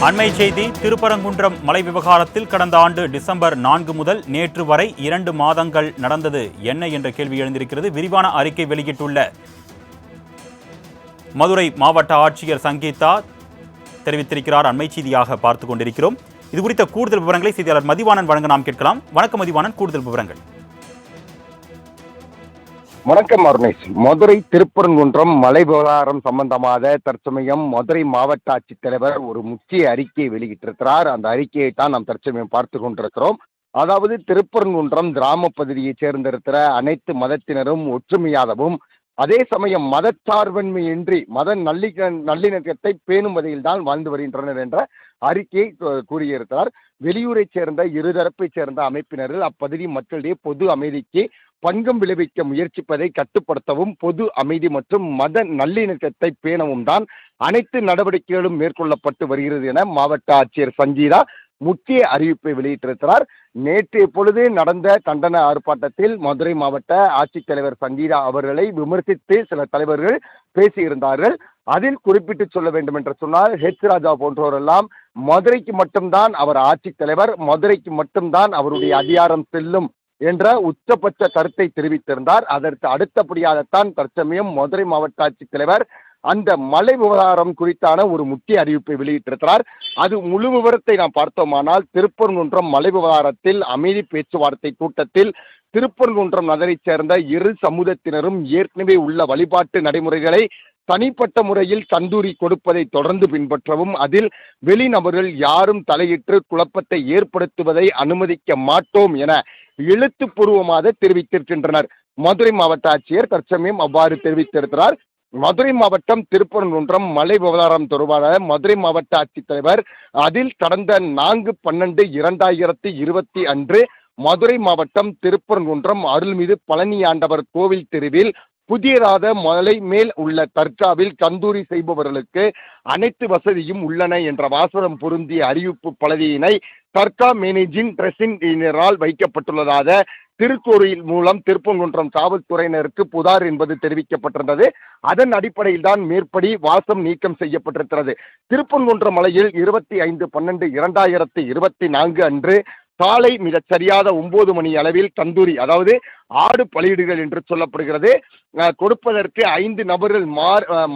அண்மை செய்தி. திருப்பரங்குன்றம் மலை விவகாரத்தில் கடந்த ஆண்டு டிசம்பர் 4 முதல் நேற்று வரை 2 மாதங்கள் நடந்தது என்ன என்ற கேள்வி எழுந்திருக்கிறது. விரிவான அறிக்கை வெளியிட்டுள்ள மதுரை மாவட்ட ஆட்சியர் சங்கீதா தெரிவித்திருக்கிறார். அண்மை செய்தியாக பார்த்துக் கொண்டிருக்கிறோம். இது குறித்த கூடுதல் விவரங்களை செய்தியாளர் மதிவாணன் வழங்க நாம் கேட்கலாம். வணக்கம் மதிவாணன், கூடுதல் விவரங்கள். வணக்கம் அருணேஷ். மதுரை திருப்பரங்குன்றம் மலை விவகாரம் சம்பந்தமாக தற்சமயம் மதுரை மாவட்ட ஆட்சித்தலைவர் ஒரு முக்கிய அறிக்கையை வெளியிட்டிருக்கிறார். அந்த அறிக்கையை தான் நாம் தற்சமயம் பார்த்து கொண்டிருக்கிறோம். அதாவது திருப்பரங்குன்றம் கிராம பகுதியைச் சேர்ந்திருக்கிற அனைத்து மதத்தினரும் ஒற்றுமையாகவும் அதே சமயம் மதச்சார்பின்மையின்றி மத நல்லிணக்கத்தை பேணும் வகையில் தான் வாழ்ந்து வருகின்றனர் என்ற அறிக்கையை கூறியிருக்கிறார். வெளியூரைச் சேர்ந்த இருதரப்பைச் சேர்ந்த அமைப்பினர்கள் அப்பகுதி மக்களிடையே பொது அமைதிக்கு பங்கம் விளைவிக்க முயற்சிப்பதை கட்டுப்படுத்தவும் பொது அமைதி மற்றும் மத நல்லிணக்கத்தை பேணவும் தான் அனைத்து நடவடிக்கைகளும் மேற்கொள்ளப்பட்டு வருகிறது என மாவட்ட ஆட்சியர் சங்கீதா முக்கிய அறிவிப்பை வெளியிட்டிருக்கிறார். நேற்றைய பொழுது நடந்த கண்டன ஆர்ப்பாட்டத்தில் மதுரை மாவட்ட ஆட்சித்தலைவர் சங்கீதா அவர்களை விமர்சித்து சில தலைவர்கள் பேசியிருந்தார்கள். அதில் குறிப்பிட்டு சொல்ல வேண்டும் என்று சொன்னால் ராஜா போன்றோரெல்லாம் மதுரைக்கு மட்டும்தான் அவர் ஆட்சித்தலைவர், மதுரைக்கு மட்டும்தான் அவருடைய அதிகாரம் செல்லும் என்ற உச்சபட்ச கருத்தை தெரிவித்திருந்தார். அதற்கு அடுத்தபடியாகத்தான் தற்சமயம் மதுரை மாவட்ட ஆட்சித்தலைவர் அந்த மலை விவகாரம் குறித்தான ஒரு முக்கிய அறிவிப்பை வெளியிட்டிருக்கிறார். அது முழு விவரத்தை நாம் பார்த்தோமானால் திருப்பரங்குன்றம் மலை விவகாரத்தில் அமைதி பேச்சுவார்த்தை கூட்டத்தில் திருப்பரங்குன்றம் நகரைச் சேர்ந்த இரு சமூகத்தினரும் ஏற்கனவே உள்ள வழிபாட்டு நடைமுறைகளை தனிப்பட்ட முறையில் கந்தூரி கொடுப்பதை தொடர்ந்து பின்பற்றவும் அதில் வெளிநபர்கள் யாரும் தலையிட்டு குழப்பத்தை ஏற்படுத்துவதை அனுமதிக்க மாட்டோம் என எழுத்துப்பூர்வமாக தெரிவித்திருக்கின்றனர். மதுரை மாவட்ட ஆட்சியர் தற்சமயம் அவ்வாறு தெரிவித்திருக்கிறார். மதுரை மாவட்டம் திருப்பரங்குன்றம் மலை விவகாரம் தொடர்பான மதுரை மாவட்ட ஆட்சித்தலைவர் அதில் கடந்த 4/12/2020 அன்று மதுரை மாவட்டம் திருப்பரங்குன்றம் அருள்மிகு பழனி ஆண்டவர் கோவில் தெருவில் புதியதாக மலை மேல் உள்ள தர்காவில் கந்தூரி செய்பவர்களுக்கு அனைத்து வசதியும் உள்ளன என்ற வாசகம் பொருந்திய அறிவிப்பு பலகையினை தர்கா மேனேஜிங் ட்ரெஸ்ஸினால் வைக்கப்பட்டுள்ளதாக திருக்கோயில் மூலம் திருப்பரங்குன்றம் காவல்துறையினருக்கு புகார் என்பது தெரிவிக்கப்பட்டிருந்தது. அதன் அடிப்படையில் தான் மேற்படி வாசம் நீக்கம் செய்யப்பட்டிருக்கிறது. திருப்பரங்குன்றம் மலையில் 25/12/2024 அன்று காலை மிகச் சரியாக 9 மணி அளவில் கந்தூரி, அதாவது ஆடு பலியிடுகள் என்று சொல்லப்படுகிறது, கொடுப்பதற்கு 5 நபர்கள்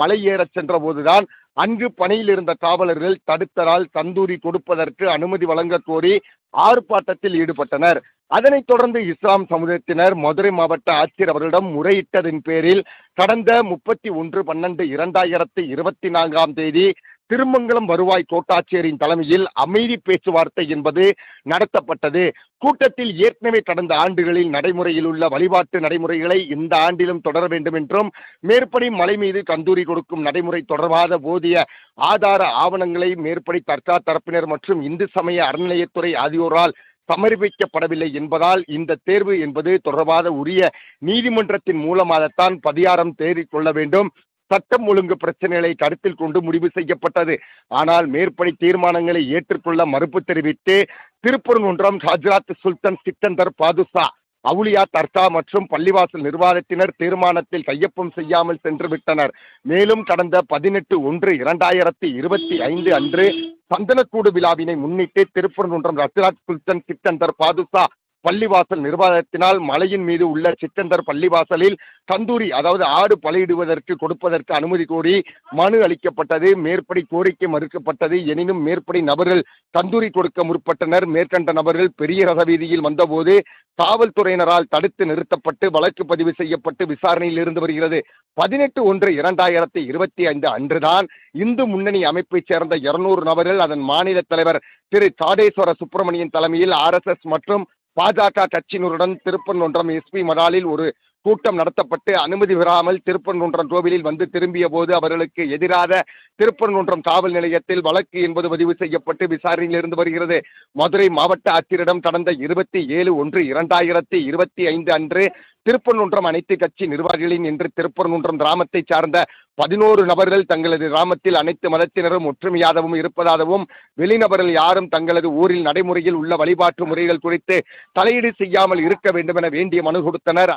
மலை ஏறச் சென்ற போதுதான் அங்கு பணியில் இருந்த காவலர்கள் தடுத்ததால் தந்தூரி கொடுப்பதற்கு அனுமதி வழங்க கோரி ஆர்ப்பாட்டத்தில் ஈடுபட்டனர். அதனைத் தொடர்ந்து இஸ்லாம் சமூகத்தினர் மதுரை மாவட்ட ஆட்சியர் அவர்களிடம் முறையிட்டதின் பேரில் கடந்த 31/12/2024 திருமங்கலம் வருவாய் கோட்டாட்சியரின் தலைமையில் அமைதி பேச்சுவார்த்தை என்பது நடத்தப்பட்டது. கூட்டத்தில் ஏற்கனவே கடந்த ஆண்டுகளில் நடைமுறையில் உள்ள வழிபாட்டு நடைமுறைகளை இந்த ஆண்டிலும் தொடர வேண்டும் என்றும் மேற்படி மலை மீது கந்தூரி கொடுக்கும் நடைமுறை தொடர்பாக போதிய ஆதார ஆவணங்களை மேற்படி தர்கா தரப்பினர் மற்றும் இந்து சமய அறநிலையத்துறை ஆகியோரால் சமர்ப்பிக்கப்படவில்லை என்பதால் இந்த தேர்வு என்பது தொடர்பாக உரிய நீதிமன்றத்தின் மூலமாகத்தான் பரிகாரம் தேடிக்கொள்ள வேண்டும். சட்டம் ஒழுங்கு பிரச்சனைகளை கருத்தில் கொண்டு முடிவு செய்யப்பட்டது. ஆனால் மேற்படி தீர்மானங்களை ஏற்றுக்கொள்ள மறுப்பு தெரிவித்து திருப்பரங்குன்றம் ஹஜ்ரத் சுல்தான் சிக்கந்தர் பாதுஷா அவுலியா தர்கா மற்றும் பள்ளிவாசல் நிர்வாகத்தினர் தீர்மானத்தில் கையொப்பம் செய்யாமல் சென்று விட்டனர். மேலும் கடந்த 18/1/2025 அன்று சந்தனக்கூடு விழாவினை முன்னிட்டு திருப்பரங்குன்றம் ஹஜ்ரத் சுல்தான் சிக்கந்தர் பாதுஷா பள்ளிவாசல் நிர்வாகத்தினால் மலையின் மீது உள்ள சிக்கந்தர் பள்ளிவாசலில் கந்தூரி, அதாவது ஆடு பலியிடுவதற்கு கொடுப்பதற்கு அனுமதி கோரி மனு அளிக்கப்பட்டது. மேற்படி கோரிக்கை மறுக்கப்பட்டது. எனினும் மேற்படி நபர்கள் கந்தூரி கொடுக்க முற்பட்டனர். மேற்கண்ட நபர்கள் பெரிய ரக வீதியில் வந்தபோது காவல்துறையினரால் தடுத்து நிறுத்தப்பட்டு வழக்கு பதிவு செய்யப்பட்டு விசாரணையில் இருந்து வருகிறது. 18/1/2025 அன்றுதான் இந்து முன்னணி அமைப்பைச் சேர்ந்த 200 நபர்கள் அதன் மாநில தலைவர் திரு சாடேஸ்வர சுப்பிரமணியன் தலைமையில் RSS மற்றும் பாஜக கட்சியினருடன் திருப்பரங்குன்றம் SP மடாலில் ஒரு கூட்டம் நடத்தப்பட்டு அனுமதி பெறாமல் திருப்பரங்குன்றம் கோவிலில் வந்து திரும்பிய போது அவர்களுக்கு எதிராக திருப்பரங்குன்றம் காவல் நிலையத்தில் வழக்கு என்பது பதிவு செய்யப்பட்டு விசாரணையில் இருந்து வருகிறது. மதுரை மாவட்ட ஆட்சியரிடம் கடந்த 27/1/2025 அன்று திருப்பரங்குன்றம் அனைத்து கட்சி நிர்வாகிகளின் என்று திருப்பரங்குன்றம் கிராமத்தை சார்ந்த 11 நபர்கள் தங்களது கிராமத்தில் அனைத்து மதத்தினரும் ஒற்றுமையாகவும் இருப்பதாகவும் வெளிநபர்கள் யாரும் தங்களது ஊரில் நடைமுறையில் உள்ள வழிபாட்டு முறைகள் குறித்து தலையீடு செய்யாமல் இருக்க வேண்டும் என வேண்டிய மனு கொடுத்தனர்.